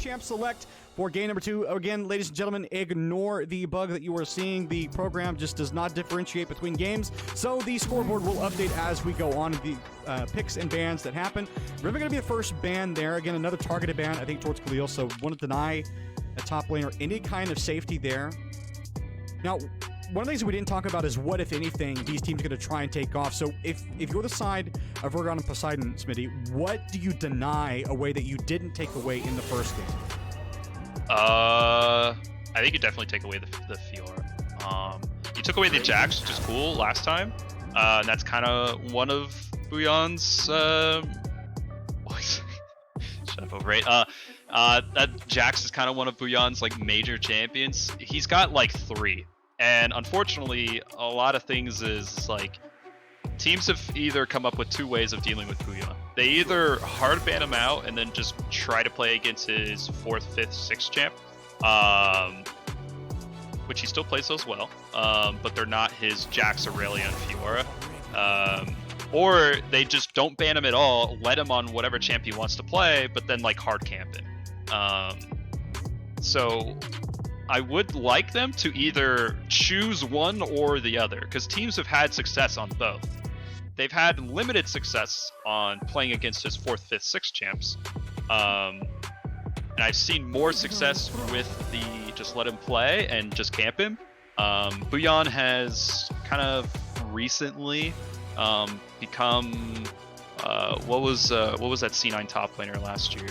champ select for game number 2. Again, ladies and gentlemen, ignore the bug that you are seeing. The program just does not differentiate between games, so the scoreboard will update as we go on the picks and bans that happen. Riven going to be the first ban there. Again, another targeted ban, I think, towards Kahleil, so want to deny a top laner any kind of safety there. Now, one of the things we didn't talk about is what, if anything, these teams are going to try and take off. So if you're the side of Urgottem Poseidon, Smitty, what do you deny away that you didn't take away in the first game? I think you definitely take away the Fiora. You took away the Jax, which is cool last time. And that's kind of one of Bouillion's shut up over it. That Jax is kind of one of Bouillion's like major champions. He's got like 3. And unfortunately, a lot of things is like teams have either come up with 2 ways of dealing with Bouillion. They either hard ban him out and then just try to play against his 4th, 5th, 6th champ, which he still plays those well, but they're not his Jax, Aurelia, and Fiora. Or they just don't ban him at all, let him on whatever champ he wants to play, but then like hard camp him. So I would like them to either choose one or the other, because teams have had success on both. They've had limited success on playing against his 4th, 5th, 6th champs. And I've seen more success with the just let him play and just camp him. Bouillion has kind of recently become what was that C9 top laner last year?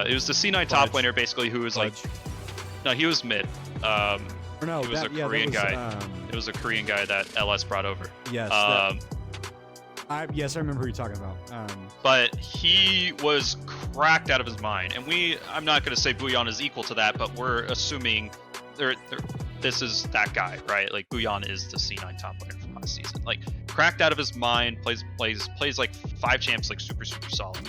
It was the C9 top laner basically who was like, no, he was mid. He was a Korean guy. It was a Korean guy that LS brought over. Yes. Yes, I remember who you're talking about. But he was cracked out of his mind, and I'm not going to say Bouillion is equal to that, but we're assuming this is that guy, right? Like Bouillion is the C9 top laner from last season. Like cracked out of his mind, plays like 5 champs, like super solid.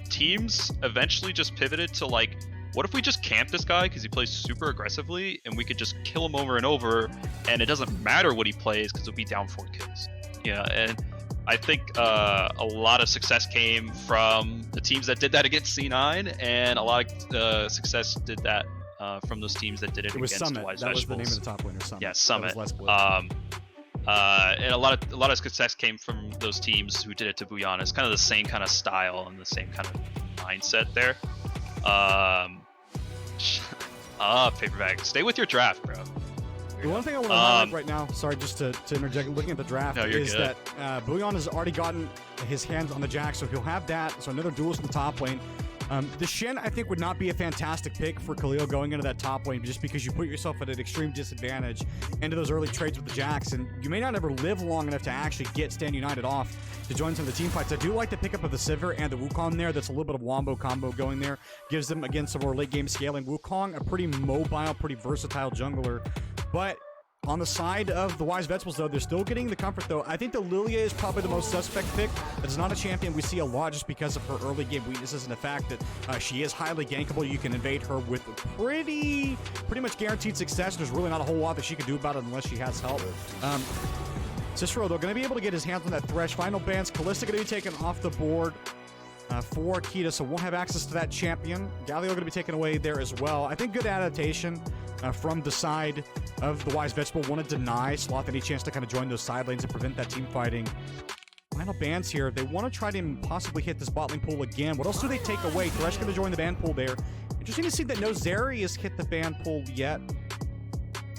Teams eventually just pivoted to like, what if we just camp this guy because he plays super aggressively and we could just kill him over and over, and it doesn't matter what he plays because he'll be down 4 kills. Yeah, and I think a lot of success came from the teams that did that against C9, and a lot of success did that from those teams that did it against Summit. Wise That Vegetables. Was the name of the top winner, Summit. Yeah, Summit. And a lot of success came from those teams who did it to Bouillion. It's kind of the same kind of style and the same kind of mindset there. Paper bag. Stay with your draft, bro. The one thing I want to highlight right now, sorry, just to interject, looking at the draft, is good. that Bouillion has already gotten his hands on the Jax, so he'll have that. So another duelist in the top lane. The Shen, I think, would not be a fantastic pick for Kahleil going into that top lane, just because you put yourself at an extreme disadvantage into those early trades with the Jax, and you may not ever live long enough to actually get Stand United off to join some of the team fights. I do like the pickup of the Sivir and the Wukong there. That's a little bit of wombo combo going there. Gives them, again, some more late game scaling. Wukong, a pretty mobile, pretty versatile jungler, but on the side of the Wise Vegetables, though, they're still getting the comfort, though. I think the Lillia is probably the most suspect pick. It's not a champion we see a lot just because of her early game weaknesses and the fact that she is highly gankable. You can invade her with pretty much guaranteed success. There's really not a whole lot that she can do about it unless she has help. Cicero, though, going to be able to get his hands on that Thresh. Final bans. Kalista going to be taken off the board for Kita, so won't have access to that champion. Kahleil going to be taken away there as well. I think good adaptation from the side of the Wise Vegetable. Want to deny Sloth any chance to kind of join those side lanes and prevent that team fighting. Final bans here. They want to try to possibly hit this bot lane pool again. What else do they take away? Thresh going to join the ban pool there. Interesting to see that no Zeri has hit the ban pool yet.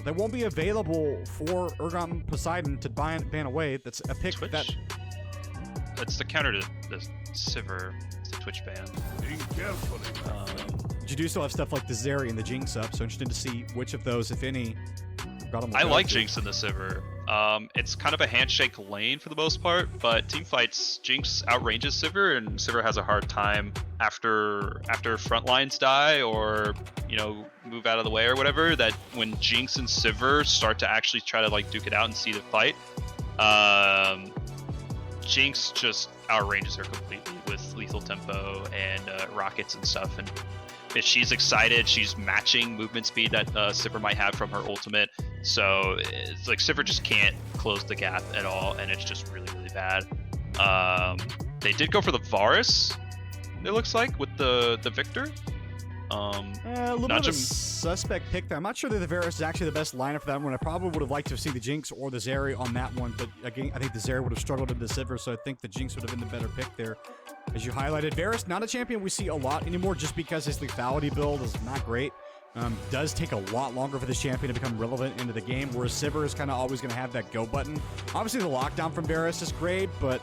They won't be available for Urgottem Poseidon to ban away. That's a pick Twitch? that... It's the counter to the Sivir. It's the Twitch ban. You do still have stuff like the Zeri and the Jinx up, so interested to see which of those, if any, I like Jinx in the Sivir. It's kind of a handshake lane for the most part, but team fights, Jinx outranges Sivir, and Sivir has a hard time after front lines die or, you know, move out of the way or whatever, that when Jinx and Sivir start to actually try to like duke it out and see the fight, Jinx just outranges her completely with lethal tempo and rockets and stuff, and if she's excited, she's matching movement speed that Sivir might have from her ultimate. So it's like Sivir just can't close the gap at all, and it's just really bad. They did go for the Varus, it looks like, with the Viktor. A little bit of a Najim. suspect pick there. I'm not sure that the Varus is actually the best lineup for that one. I probably would have liked to see the Jinx or the Zeri on that one, but again, I think the Zeri would have struggled in the Sivir, so I think the Jinx would have been the better pick there. As you highlighted, Varus, not a champion we see a lot anymore just because his lethality build is not great. Does take a lot longer for this champion to become relevant into the game, whereas Sivir is kind of always going to have that go button. Obviously, the lockdown from Varus is great, but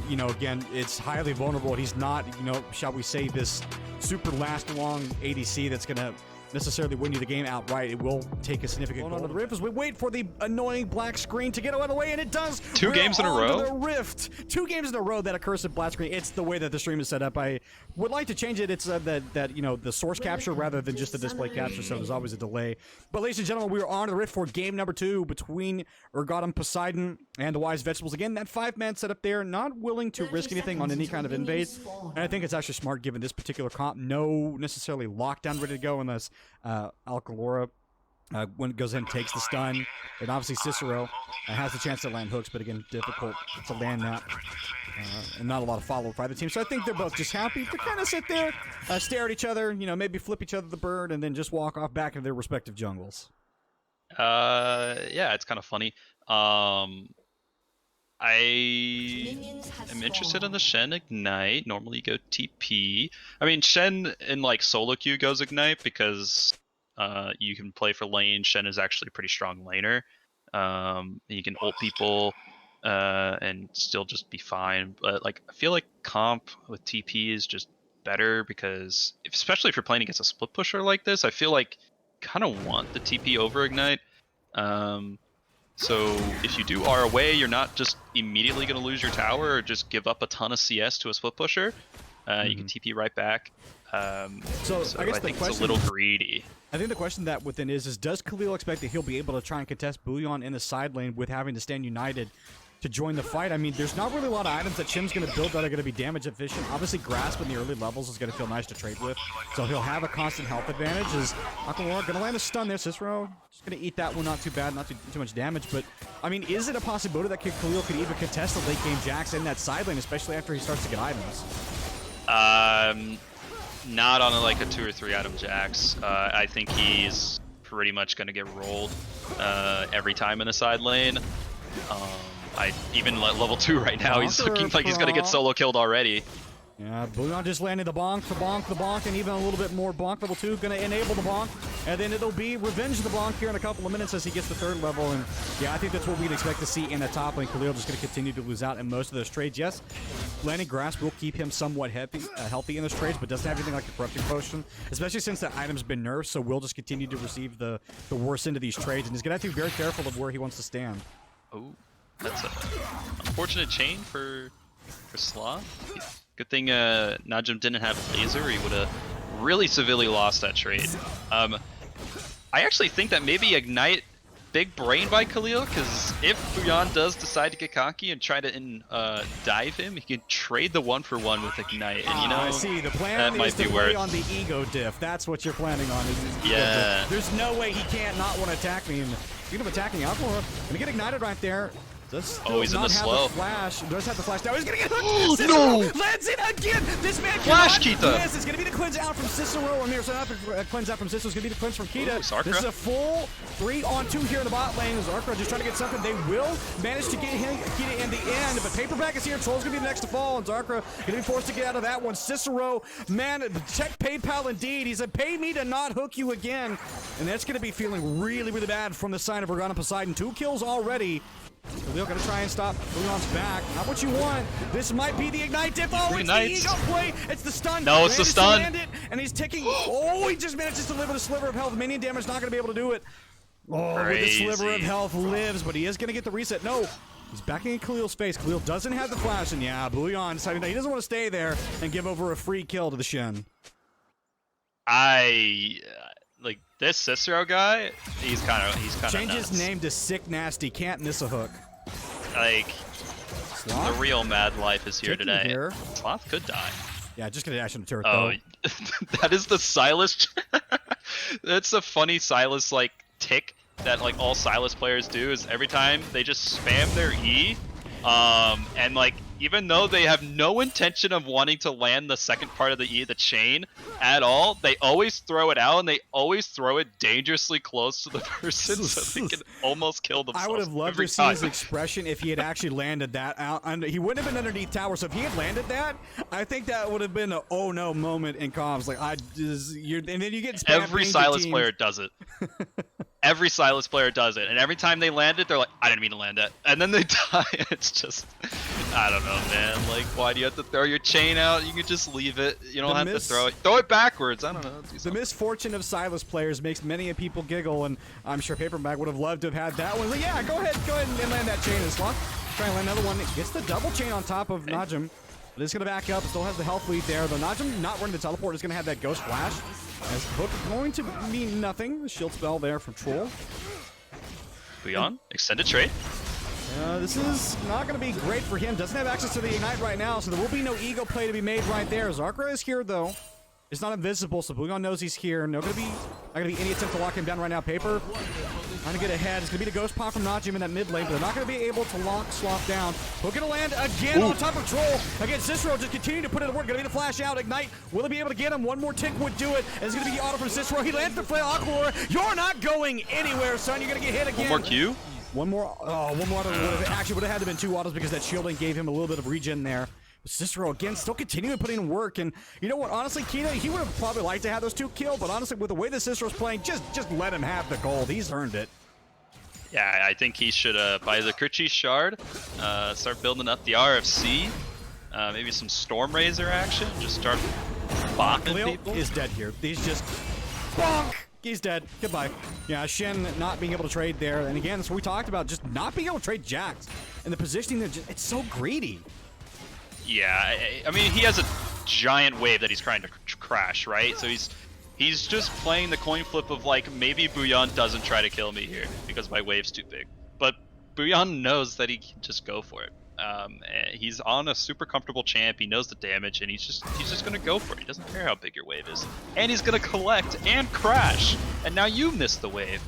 you know, again, it's highly vulnerable. He's not, you know, shall we say, this super last-long ADC that's going to necessarily win you the game outright. It will take a significant goal to the Rift as we wait for the annoying black screen to get out of the way, and it does. Two games in a row? The Rift. 2 games in a row, that accursed black screen. It's the way that the stream is set up. I would like to change it. It's that you know, the source capture rather than just the display capture, so there's always a delay. But ladies and gentlemen, we are on to the Rift for game number 2 between Urgottem Poseidon and the Wise Vegetables. Again, that 5-man setup there, not willing to risk anything on any kind of invade. And I think it's actually smart given this particular comp. No necessarily lockdown ready to go unless Alkalora when it goes in takes the stun. And obviously Cicero has the chance to land hooks, but again, difficult to land that. And not a lot of follow-up by the team. So I think they're both just happy to kind of sit there, stare at each other, you know, maybe flip each other the bird, and then just walk off back into their respective jungles. Yeah, it's kind of funny. I am interested in the Shen Ignite. Normally you go TP. I mean, Shen in like solo queue goes Ignite because you can play for lane. Shen is actually a pretty strong laner. You can ult people and still just be fine. But like, I feel like comp with TP is just better because, especially if you're playing against a split pusher like this, I feel like kind of want the TP over Ignite. So if you do R away, you're not just immediately going to lose your tower or just give up a ton of CS to a split pusher. You can TP right back. So I guess think it's a little greedy. I think the question that within is does Kahleil expect that he'll be able to try and contest Bouillion in the side lane with having to stand united to join the fight? I mean, there's not really a lot of items that Shen's going to build that are going to be damage efficient. Obviously, Grasp in the early levels is going to feel nice to trade with, so he'll have a constant health advantage. Is Alkalora going to land a stun there? Cicero just going to eat that one, not too bad, not too much damage. But, I mean, is it a possibility that Kahleil could even contest the late game Jax in that side lane, especially after he starts to get items? Not on like a 2 or 3 item Jax. I think he's pretty much going to get rolled every time in the side lane. Even level 2 right now, he's looking like he's going to get solo killed already. Yeah, Bouillion just landed the bonk, and even a little bit more bonk. Level 2 going to enable the bonk, and then it'll be revenge the bonk here in a couple of minutes as he gets the 3rd level. And yeah, I think that's what we'd expect to see in the top lane. Kahleil just going to continue to lose out in most of those trades. Yes, landing Grasp will keep him somewhat healthy in those trades, but doesn't have anything like the Corrupting Potion, especially since that item's been nerfed, so will just continue to receive the worst end of these trades, and he's going to have to be very careful of where he wants to stand. Oh, that's an unfortunate chain for Sloth. Good thing Najim didn't have laser. He would have really severely lost that trade. I actually think that maybe Ignite big brain by Kahleil, because if Bouillion does decide to get cocky and try to dive him, he can trade the 1-for-1 with Ignite. And you know, I see. The plan that is to play on the ego diff. That's what you're planning on. Is ego diff. There's no way he can't not want to attack me. And speaking of attacking Alkalora, gonna get ignited right there. Does he's in the slow. Flash. Does have the flash. Now he's gonna get hooked. No! Lands it again. This man Flash cannot Kita. miss. It's gonna be the cleanse out from Cicero. And there's not a cleanse out from Cicero. It's gonna be the cleanse from Kita. Ooh, Zarkra. This is a full 3-on-2 here in the bot lane. Zarkra just trying to get something. They will manage to get Kita in the end, but Paperback is here. Troll's gonna be the next to fall, and Zarkra gonna be forced to get out of that one. Cicero, man, check PayPal indeed. He said, "Pay me to not hook you again," and that's gonna be feeling really, really bad from the side of Urgottem Poseidon. 2 kills already. Kahleil gonna try and stop Bouillion's back. Not what you want. This might be the Ignite dip. Oh, it's the ego play. It's the stun. No, it's the stun. Land it, and he's ticking. Oh, he just manages to live with a sliver of health. Minion damage, not gonna be able to do it. Oh, Crazy. with the sliver of health lives, but he is gonna get the reset. No, he's backing in Kahleil's face. Kahleil doesn't have the flash, and yeah, Bouillion deciding that he doesn't want to stay there and give over a free kill to the Shen. Like this Cicero guy, he's kind of Change nuts. his name to Sick Nasty. Can't miss a hook. Like Sloth? the real mad life is here Taking today. here. Sloth could die. Yeah, just gonna dash in the turret Oh, though. that is the Sylas. That's a funny Sylas like tick that like all Sylas players do. Is every time they just spam their E, and like even though they have no intention of wanting to land the second part of the chain at all, they always throw it out, and they always throw it dangerously close to the person so they can almost kill themselves. I would have loved to see his expression if he had actually landed that out. He wouldn't have been underneath tower, so if he had landed that, I think that would have been a oh no moment in comms. Like, and then you get every Sylas player does it. Every Sylas player does it, and every time they land it, they're like, I didn't mean to land that, and then they die. It's just, I don't know, man. Like, why do you have to throw your chain out? You could just leave it. You don't have to throw it. Throw it backwards. I don't know. The misfortune of Sylas players makes many people giggle, and I'm sure Paperback would have loved to have had that one. Like, yeah, go ahead and land that chain and Sloth. Try and land another one. Gets the double chain on top of Najim. But it's going to back up. Still has the health lead there. Though Najim not running the teleport is going to have that Ghost Flash. As Hook going to mean nothing. The shield spell there from Troll. Bouillion, extended trade. This is not going to be great for him. Doesn't have access to the Ignite right now, so there will be no ego play to be made right there. Zarkra is here, though. It's not invisible, so Bouillion knows he's here. Not going to be any attempt to lock him down right now. Paper trying to get ahead. It's going to be the Ghost Pop from Najim in that mid lane, but they're not going to be able to lock Sloth down. We're going to land again on top of Troll. Again, Cicero just continuing to put in the work. Going to be the flash out. Ignite. Will he be able to get him? One more tick would do it. And it's going to be the auto from Cicero. He lands the flare. Alkalora, you're not going anywhere, son. You're going to get hit again. One more Q. One more auto would have had to been 2 autos because that shielding gave him a little bit of regen there. But Cicero again still continuing to put in work, and you know what? Honestly, Kina, he would have probably liked to have those 2 kill, but honestly, with the way that Cicero's playing, just let him have the gold. He's earned it. Yeah, I think he should buy the Kerchi Shard, start building up the RFC, maybe some Storm Razor action, just start bopping people. Is dead here. He's just bonk. He's dead. Goodbye. Yeah, Shen not being able to trade there. And again, that's what we talked about, just not being able to trade Jax. And the positioning there, it's so greedy. Yeah, I mean, he has a giant wave that he's trying to crash, right? So he's just playing the coin flip of, like, maybe Bouillion doesn't try to kill me here because my wave's too big. But Bouillion knows that he can just go for it. He's on a super comfortable champ. He knows the damage, and he's just gonna go for it. He doesn't care how big your wave is, and he's gonna collect and crash. And now you missed the wave.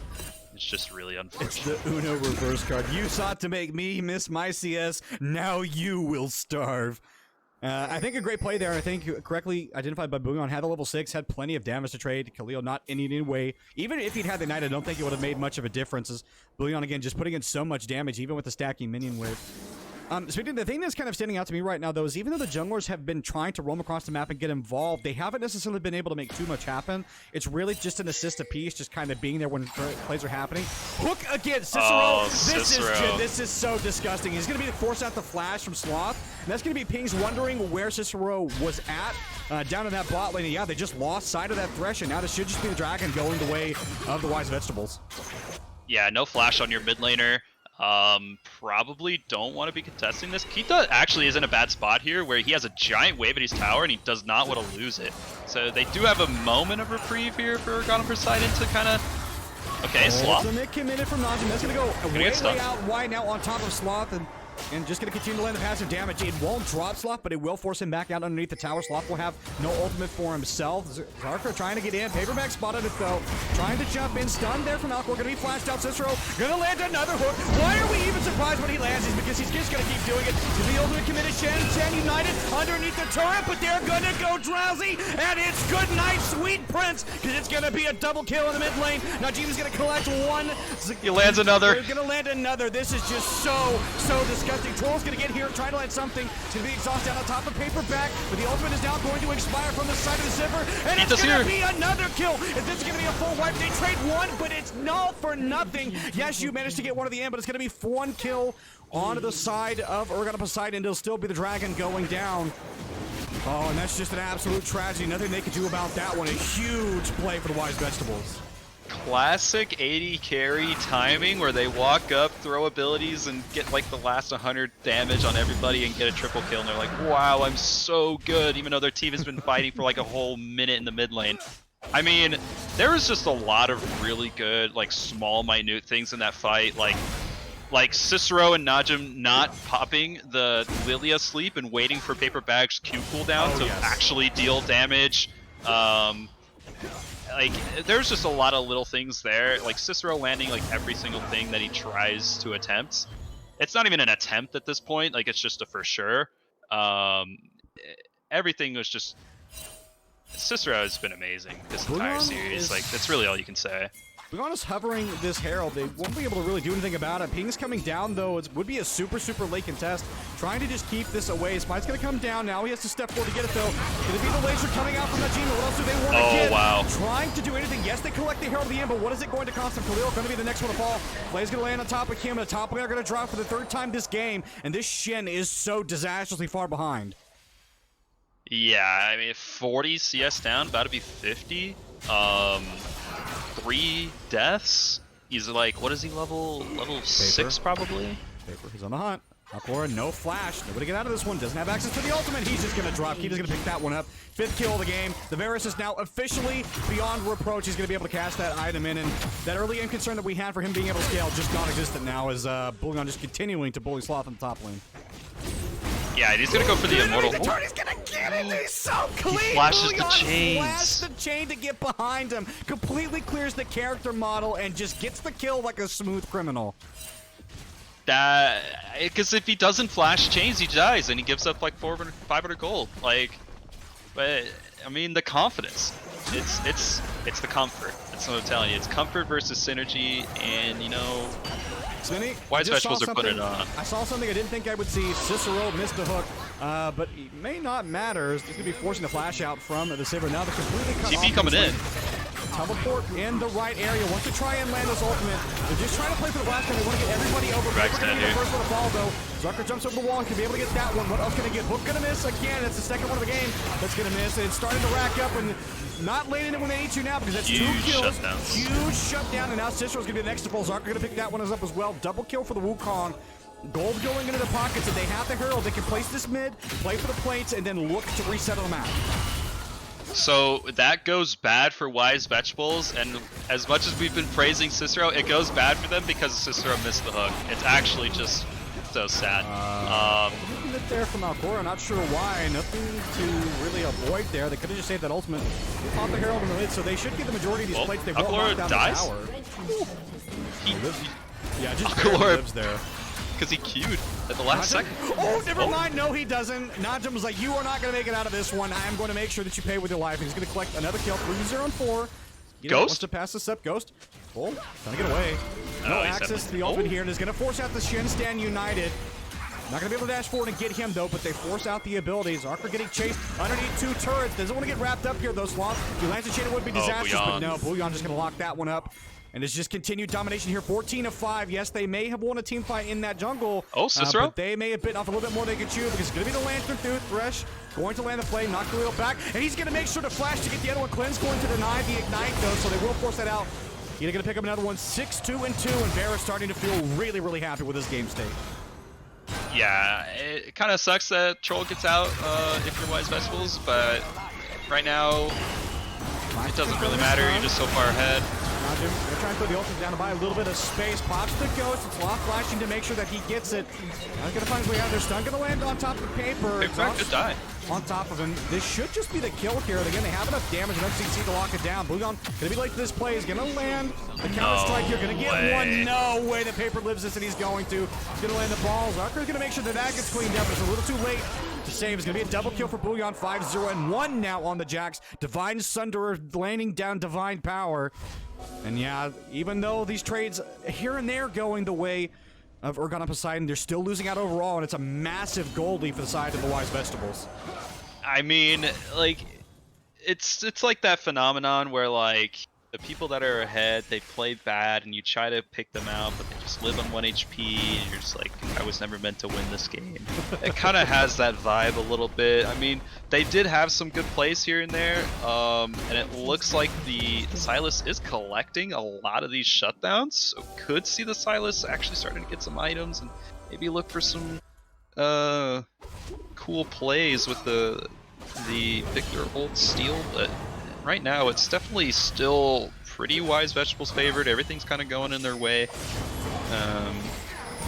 It's just really unfortunate. It's the Uno reverse card. You sought to make me miss my CS. Now you will starve. I think a great play there. I think correctly identified by Bouillion. Had the level 6, had plenty of damage to trade. Kahleil not in any way. Even if he'd had the Knight, I don't think it would have made much of a difference. As Bouillion again just putting in so much damage, even with the stacking minion wave. Speaking of the thing that's kind of standing out to me right now, though, is even though the junglers have been trying to roam across the map and get involved, they haven't necessarily been able to make too much happen. It's really just an assist apiece, just kind of being there when plays are happening. Hook again, Cicero. Oh, This is so disgusting. He's going to be force out the flash from Sloth, and that's going to be Pings wondering where Cicero was at down in that bot lane. And yeah, they just lost sight of that Thresh, and now this should just be the dragon going the way of the wise vegetables. Yeah, no flash on your mid laner. Probably don't want to be contesting this. Kita actually is in a bad spot here where he has a giant wave at his tower and he does not want to lose it. So they do have a moment of reprieve here for Urgottem Poseidon to kind of... Okay, Sloth. Ultimate committed from Najim. That's going to go way out wide now on top of Sloth. And just going to continue to land the passive damage. It won't drop Sloth, but it will force him back out underneath the tower. Sloth will have no ultimate for himself. Zarkra trying to get in. Paperback spotted it, though. Trying to jump in. Stunned there from Alkalora. Going to be flashed out. Cicero going to land another hook. Why are we even surprised when he lands? It's because he's just going to keep doing it. To the ultimate committed. Shen united underneath the turret, but they're going to go drowsy. And it's good night, sweet prince, because it's going to be a double kill in the mid lane. Najim is going to collect one. He lands another. He's going to land another. This is just so disgusting. Troll's going to get here, try to land something. It's going to be exhausted on top of Paperback, but the ultimate is now going to expire from the side of the Sivir, and it's going to be another kill. If this is going to be a full wipe, they trade one, but it's null for nothing. Yes, you managed to get one of the end, but it's going to be 1 kill onto the side of Urgottem Poseidon. It'll still be the dragon going down. Oh, and that's just an absolute tragedy. Nothing they could do about that one. A huge play for the wise vegetables. Classic AD carry timing where they walk up, throw abilities, and get like the last 100 damage on everybody and get a triple kill, and they're like, wow, I'm so good, even though their team has been fighting for like a whole minute in the mid lane. I mean, there was just a lot of really good, like, small, minute things in that fight, like Cicero and Najim not popping the Lillia sleep and waiting for Paperback's Q cooldown to actually deal damage. Like, there's just a lot of little things there. Like, Cicero landing, like, every single thing that he tries to attempt. It's not even an attempt at this point. Like, it's just a for sure. Everything was just Cicero has been amazing this entire Bouillion series. Like that's really all you can say. Bouillion is hovering this Herald. They won't be able to really do anything about it. Ping's coming down, though. It would be a super late contest. Trying to just keep this away. Spite's going to come down now. He has to step forward to get it, though. Going to be the laser coming out from Najim. What else do they want to get? Wow. Trying to do anything. Yes, they collect the Herald at the end, but what is it going to cost them? Kahleil going to be the next one to fall. Play's going to land on top of him, and the top laner going to drop for the 3rd time this game. And this Shen is so disastrously far behind. Yeah, I mean, 40 CS down, about to be 50. 3 deaths. He's like, what is he level? Level 6 probably? Paper, he's on the hunt. Alkalora, no flash. Nobody get out of this one. Doesn't have access to the ultimate. He's just gonna drop. He's gonna pick that one up. 5th kill of the game. The Varus is now officially beyond reproach. He's gonna be able to cast that item in, and that early end concern that we had for him being able to scale just non-existent now as Bouillion just continuing to bully Sloth on the top lane. Yeah, he's gonna go for the immortal. He's gonna get it. He's so clean. He flashes the Bouillion chains. flashed the chain to get behind him. Completely clears the character model and just gets the kill like a smooth criminal. That, because if he doesn't flash chains, he dies and he gives up like 500 gold. Like, but I mean the confidence. It's the comfort. That's what I'm telling you. It's comfort versus synergy, and you know. Smitty, Wise Vegetables are putting it on. I saw something I didn't think I would see. Cicero missed the hook, but it may not matter. He's going to be forcing the flash out from the Sivir. Now they're completely cut off. TP coming in. Teleport in the right area. Wants to try and land this ultimate. They're just trying to play for the last time. They want to get everybody over. They're going to be the first one to fall, though. Zarkra jumps over the wall and can be able to get that one. What else can he get? Hook going to miss again. That's the 2nd one of the game. That's going to miss. And it's starting to rack up and not landing it when they need to now because that's 2 kills. Huge shutdown. And now Cicero's going to be the next to fall. Zarkra going to pick that one up as well. Double kill for the Wukong. Gold going into their pockets, and they have the Herald. They can place this mid, play for the plates, and then look to resettle them out. So that goes bad for Wise Vegetables, and as much as we've been praising Cicero, it goes bad for them because Cicero missed the hook. It's actually just so sad. Looking at there from Alkalora, not sure why. Nothing to really avoid there. They could have just saved that ultimate. They caught the Herald in the mid, so they should get the majority of these plates. They won't knock down dies? the tower. Yeah, just Alkalora lives there. Because he queued at the last second. Oh, never mind. No, he doesn't. Najim was like, you are not going to make it out of this one. I am going to make sure that you pay with your life. And he's going to collect another kill. 3-0-4. Ghost? Wants to pass this up. Ghost. Oh, trying to get away. No access to the ultimate here. And is going to force out the Shen stand united. Not going to be able to dash forward and get him, though, but they force out the abilities. Zarkra getting chased underneath 2 turrets. Doesn't want to get wrapped up here, though, Sloth. If he lands a chain, it would be disastrous, but no. Bouillion just going to lock that one up. And it's just continued domination here. 14-5. Yes, they may have won a team fight in that jungle. Oh, Cicero? But they may have bitten off a little bit more than they could chew because it's going to be the Lantern through. Thresh going to land the flame, knock Kahleil back. And he's going to make sure to flash to get the other one. Cleanse going to deny the ignite, though, so they will force that out. He's going to pick up another one. 6-2-2, and Varus starting to feel really happy with his game state. Yeah, it kind of sucks that Troll gets out if you're Wise Vegetables, but right now it doesn't really matter. You're just so far ahead. Najim gonna try and throw the ultimate down to buy a little bit of space. Pops the Ghost. It's Sloth flashing to make sure that he gets it. Not gonna find his way out there. Stun gonna land on top of the paper. Good die. On top of him. This should just be the kill here. Again, they have enough damage and MCC to lock it down. Bouillion gonna be late to this play. He's gonna land the counter strike here. Gonna get one. No way the paper lives this, and he's going to. He's gonna land the balls. Zarkra's gonna make sure that that gets cleaned up. It's a little too late to save. It's gonna be a double kill for Bouillion. 5-0-1 now on the Jax. Divine Sunderer landing down Divine Power. And yeah, even though these trades here and there going the way of Urgottem Poseidon, they're still losing out overall, and it's a massive gold lead for the side of the Wise Vegetables. I mean, like, it's like that phenomenon where, like, the people that are ahead, they play bad, and you try to pick them out, but they just live on 1 HP, and you're just like, I was never meant to win this game. It kind of has that vibe a little bit. I mean, they did have some good plays here and there, and it looks like the Sylas is collecting a lot of these shutdowns, so could see the Sylas actually starting to get some items, and maybe look for some cool plays with the Viktor ult steal, but right now it's definitely still pretty Wise Vegetables favored. Everything's kind of going in their way.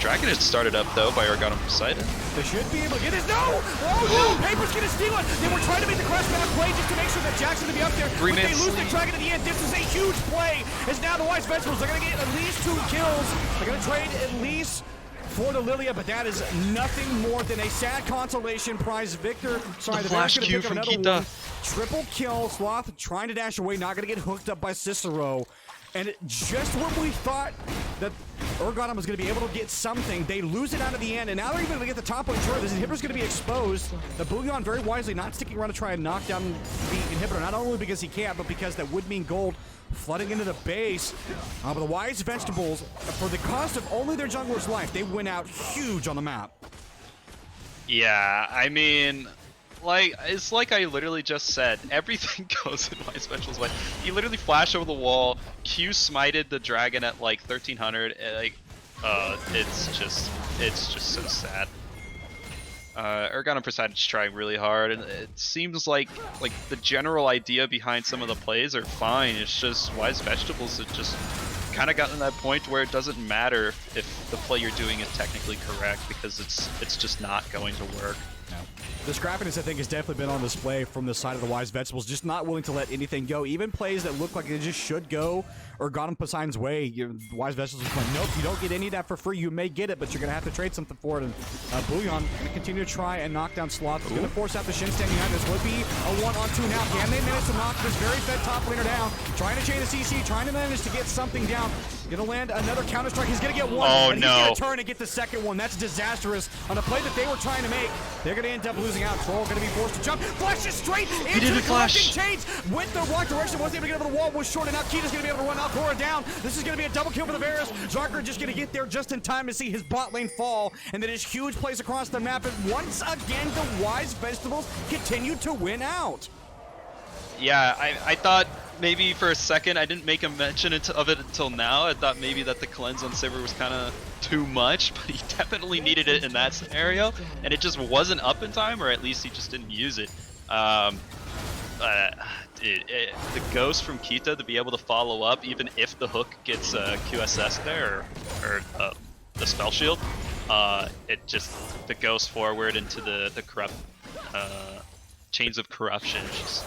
Dragon is started up though by Urgottem Poseidon. They should be able to get his. No! Oh no! Paper's gonna steal it! They were trying to make the crash back play just to make sure that Jack's gonna be up there. But they lose the Dragon at the end. This is a huge play. As now the Wise Vegetables are gonna get at least 2 kills. They're gonna trade at least for the Lillia, but that is nothing more than a sad consolation prize. Viktor, sorry, the flash Varus Q gonna pick up from another Kita. one. Triple kill, Sloth trying to dash away, not gonna get hooked up by Cicero. And just when we thought that Urgottem was going to be able to get something, they lose it out of the end, and now they're even going to get the top lane turret. This inhibitor's going to be exposed. The Bouillion very wisely not sticking around to try and knock down the inhibitor, not only because he can't, but because that would mean gold flooding into the base. But the Wise Vegetables, for the cost of only their jungler's life, they win out huge on the map. Yeah, I mean, like, it's like I literally just said, everything goes in my special's way. You literally flash over the wall, Q smited the dragon at like 1300, like, it's just so sad. Urgottem Poseidon's trying really hard, and it seems like the general idea behind some of the plays are fine. It's just Wise Vegetables have just kind of gotten to that point where it doesn't matter if the play you're doing is technically correct, because it's just not going to work. The scrappiness, I think, has definitely been on display from the side of the Wise Vegetables, just not willing to let anything go. Even plays that look like they just should go Urgottem Poseidon's way, the Wise Vegetables are like, nope, you don't get any of that for free. You may get it, but you're going to have to trade something for it. And Bouillion going to continue to try and knock down Sloth. He's going to force out the Shen standing behind. This would be a 1-on-2 now. Can they manage to knock this very fed top laner down? Trying to chain the CC, trying to manage to get something down. Going to land another counter strike. He's going to get one, and he's going to turn and get the second one. That's disastrous on a play that they were trying to make. They're going to end up losing out. Troll going to be forced to jump. Flashes straight into the collecting chains. Went the wrong direction. Wasn't able to get over the wall. Was short enough. Kita's going to be able to run Alkalora down. This is going to be a double kill for the Varus. Zarkra just going to get there just in time to see his bot lane fall. And then his huge plays across the map. And once again, the Wise Vegetables continue to win out. Yeah, I thought maybe for a second, I didn't make a mention of it until now. I thought maybe that the cleanse on Sivir was kind of too much, but he definitely needed it in that scenario, and it just wasn't up in time, or at least he just didn't use it. The ghost from Kita to be able to follow up, even if the hook gets QSS there, or the spell shield, it just, the ghost forward into the corrupt chains of corruption just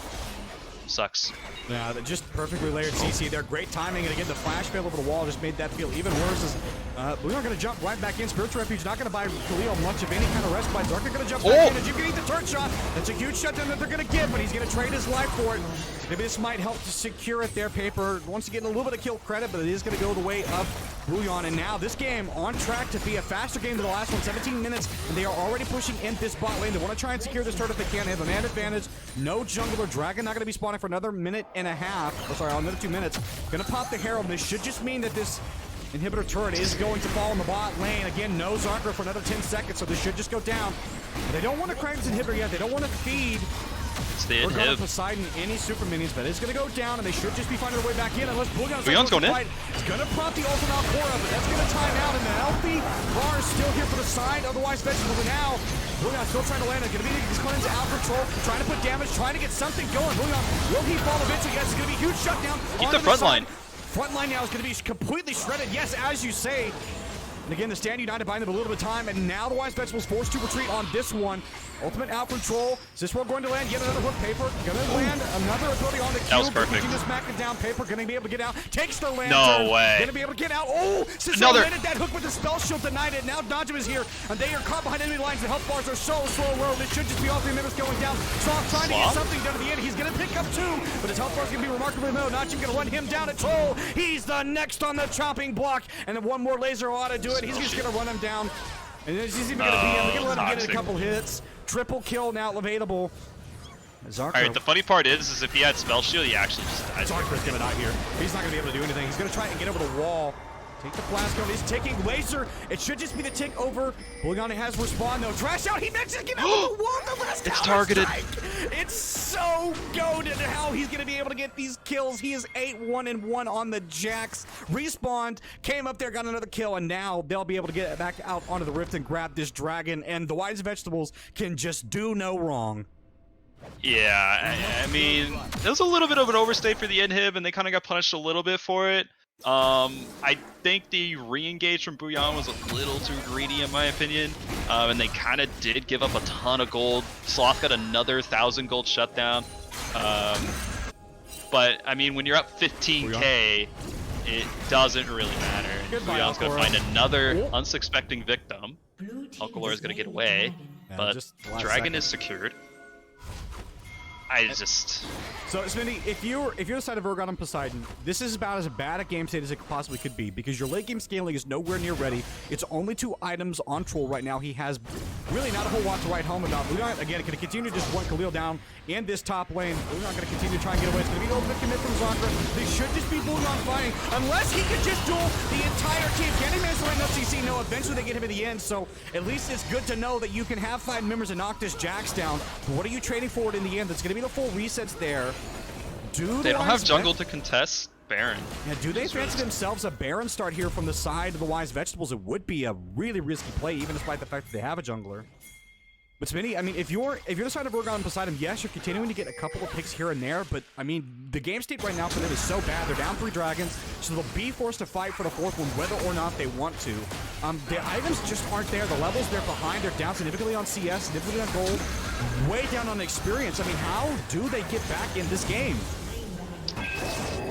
sucks. Yeah, just perfectly layered CC there. Great timing, and again, the flash fail over the wall just made that feel even worse. As Bouillion going to jump right back in. Spiritual Refuge not going to buy Kahleil much of any kind of rest. Zarkra going to jump back in, and you can eat the turret shot. That's a huge shutdown that they're going to get, but he's going to trade his life for it. Maybe this might help to secure it there. Paper wants to get a little bit of kill credit, but it is going to go the way of Bouillion. And now this game on track to be a faster game than the last one. 17 minutes, and they are already pushing in this bot lane. They want to try and secure this turret if they can. They have a man advantage. No jungler. Dragon not going to be spawning for another minute and a half. Oh, sorry, another 2 minutes. Going to pop the Herald. This should just mean that this inhibitor turret is going to fall in the bot lane. Again, no Zarkra for another 10 seconds, so this should just go down. But they don't want to crank this inhibitor yet. They don't want to feed Urgottem Poseidon any super minions, but it's going to go down, and they should just be finding their way back in unless Bouillion's going in. It's going to prompt the ult on Alkalora, but that's going to time out, and the healthy bar is still here for the side. Otherwise, Vegetables, and now Bouillion still trying to land. It's going to be the cleanse out control, trying to put damage, trying to get something going. Bouillion, will he fall eventually? Yes, it's going to be a huge shutdown. Keep the front line. Front line now is going to be completely shredded. Yes, as you say. And again, the Stand United buying them a little bit of time, and now the Wise Vegetables forced to retreat on this one. Ultimate out control. Cicero going to land yet another hook. Paper going to land another ability on the cube. That was perfect. Just smack it down. Paper going to be able to get out. Takes the land. No way. Going to be able to get out. Oh, Cicero landed that hook with the spell shield, denied it. Now Najim is here, and they are caught behind enemy lines. The health bars are so slow rolled. It should just be all 3 minutes going down. Sloth trying to get something done at the end. He's going to pick up 2, but his health bars going to be remarkably low. Najim going to run him down at Troll. He's the next on the chopping block, and then one more laser ought to do it. He's just going to run him down, and he's even going to be him. They're going to let him get in a couple hits. Triple kill now available. Zarkra. Alright, the funny part is if he had spell shield, he actually just dies. Zarkra's going to die here. He's not going to be able to do anything. He's going to try and get over the wall. Take the flask over. He's taking laser. It should just be the tick over. Bouillion has respawn though. Thresh out. He mentions get out of the wall. The last it's targeted. Strike. It's so goated how he's going to be able to get these kills. He is 8-1-1 on the Jax. Respawned, came up there, got another kill, and now they'll be able to get back out onto the rift and grab this dragon. And the Wise Vegetables can just do no wrong. Yeah, I mean, it was a little bit of an overstay for the inhib, and they kind of got punished a little bit for it. I think the re-engage from Bouillion was a little too greedy in my opinion, and they kind of did give up a ton of gold. Sloth got another 1,000 gold shutdown, but I mean when you're up 15k, it doesn't really matter. Goodbye, Bouillion's gonna Alkalora. find another unsuspecting victim. Alkalora's gonna get away, Yeah, but just the last Dragon second. is secured. I just... So, Smitty, if you're the side of Urgottem Poseidon, this is about as bad a game state as it possibly could be because your late game scaling is nowhere near ready. It's only 2 items on Troll right now. He has really not a whole lot to write home about. Bouillion, again, going to continue to just want Kahleil down in this top lane. Bouillion going to continue to try and get away. It's going to be an open commit from Zarkra. They should just be Bouillion fighting unless he could just duel the entire team. Can he manage to land up CC? No, eventually they get him at the end. So at least it's good to know that you can have 5 members and knock this Jax down. But what are you trading forward in the end? That's going to be the full resets there. They don't have jungle to contest Baron. Yeah, do they fancy themselves a Baron start here from the side of the Wise Vegetables? It would be a really risky play, even despite the fact that they have a jungler. But Smitty, I mean, if you're the side of Urgottem Poseidon, yes, you're continuing to get a couple of picks here and there, but I mean, the game state right now for them is so bad. They're down 3 dragons, so they'll be forced to fight for the 4th one, whether or not they want to. The items just aren't there. The levels they're behind. They're down significantly on CS, significantly on gold, way down on experience. I mean, how do they get back in this game?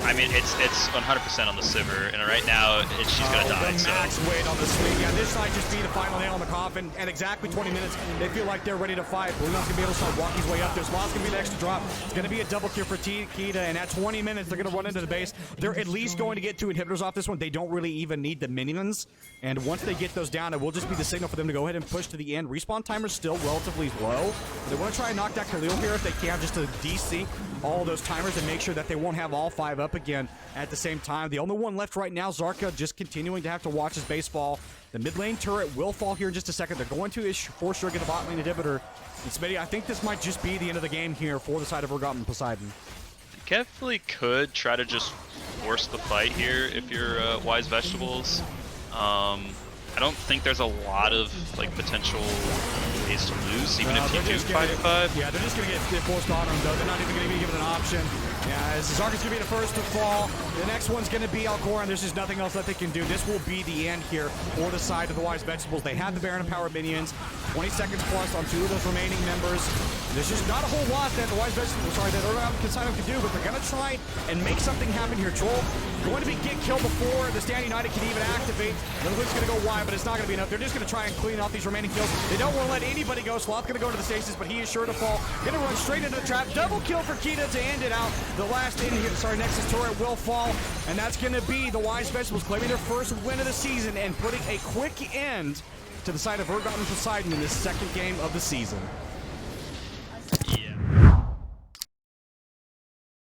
I mean, it's 100% on the Sivir, and right now she's gonna die. The max weight on the swing. Yeah, this might just be the final nail in the coffin. And exactly 20 minutes, they feel like they're ready to fight. Bouillion's gonna be able to start walking his way up there. Sloth's gonna be the extra drop. It's gonna be a double kill for Kita, and at 20 minutes, they're gonna run into the base. They're at least going to get 2 inhibitors off this one. They don't really even need the minions. And once they get those down, it will just be the signal for them to go ahead and push to the end. Respawn timer's still relatively low. They want to try and knock that Kahleil here if they can, just to desync all those timers and make sure that they won't have all 5 up again at the same time. The only one left right now, Zarkra, just continuing to have to watch his base fall. The mid lane turret will fall here in just a second. They're going to force sure get a bot lane inhibitor. And Smitty, I think this might just be the end of the game here for the side of Urgottem Poseidon. You definitely could try to just force the fight here if you're Wise Vegetables. I don't think there's a lot of like potential ways to lose, even if you do 5-5. Yeah, they're just going to get forced on him, though. They're not even going to be given an option. Yeah, Zarkra's going to be the first to fall. The next one's going to be Alkalora, and there's just nothing else that they can do. This will be the end here for the side of the Wise Vegetables. They have the Baron and Power minions. 20 seconds plus on 2 of those remaining members. There's just not a whole lot that the Wise Vegetables, that Urgottem Poseidon can do, but they're going to try and make something happen here. Troll going to be get killed before the Stand United can even activate. Lillia's going to go wide, but it's not going to be enough. They're just going to try and clean off these remaining kills. They don't want to let anybody go. Sloth going to go into the stasis, but he is sure to fall. Going to run straight into the trap. Double kill for Kita to end it out. The last Nexus turret will fall, and that's going to be the Wise Vegetables claiming their first win of the season and putting a quick end to the side of Urgottem Poseidon in this 2nd game of the season.